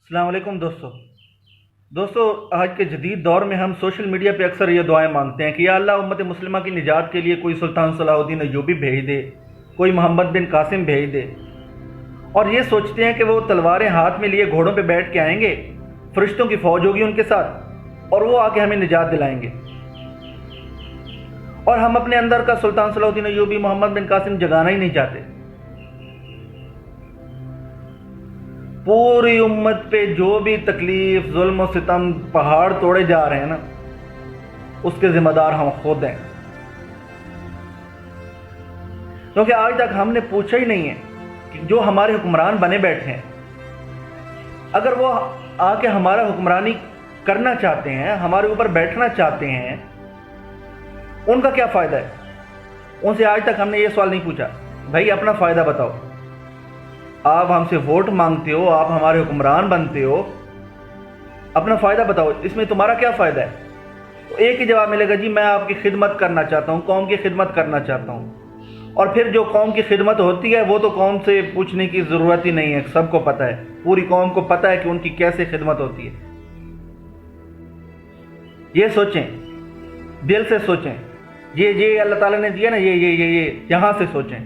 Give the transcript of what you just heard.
السلام علیکم دوستو آج کے جدید دور میں ہم سوشل میڈیا پہ اکثر یہ دعائیں مانگتے ہیں کہ یا اللہ امت مسلمہ کی نجات کے لیے کوئی سلطان صلاح الدین ایوبی بھیج دے، کوئی محمد بن قاسم بھیج دے، اور یہ سوچتے ہیں کہ وہ تلواریں ہاتھ میں لیے گھوڑوں پہ بیٹھ کے آئیں گے، فرشتوں کی فوج ہوگی ان کے ساتھ اور وہ آ کے ہمیں نجات دلائیں گے۔ اور ہم اپنے اندر کا سلطان صلاح الدین ایوبی، محمد بن قاسم جگانا ہی نہیں چاہتے۔ پوری امت پہ جو بھی تکلیف، ظلم و ستم، پہاڑ توڑے جا رہے ہیں نا، اس کے ذمہ دار ہم خود ہیں، کیونکہ آج تک ہم نے پوچھا ہی نہیں ہے کہ جو ہمارے حکمران بنے بیٹھے ہیں، اگر وہ آ کے ہمارا حکمرانی کرنا چاہتے ہیں، ہمارے اوپر بیٹھنا چاہتے ہیں، ان کا کیا فائدہ ہے؟ ان سے آج تک ہم نے یہ سوال نہیں پوچھا، بھائی اپنا فائدہ بتاؤ، آپ ہم سے ووٹ مانگتے ہو، آپ ہمارے حکمران بنتے ہو، اپنا فائدہ بتاؤ، اس میں تمہارا کیا فائدہ ہے؟ تو ایک ہی جواب ملے گا، جی میں آپ کی خدمت کرنا چاہتا ہوں، قوم کی خدمت کرنا چاہتا ہوں۔ اور پھر جو قوم کی خدمت ہوتی ہے وہ تو قوم سے پوچھنے کی ضرورت ہی نہیں ہے، سب کو پتہ ہے، پوری قوم کو پتہ ہے کہ ان کی کیسے خدمت ہوتی ہے۔ یہ سوچیں، دل سے سوچیں، یہ اللہ تعالیٰ نے دیا نا، یہ یہاں سے سوچیں۔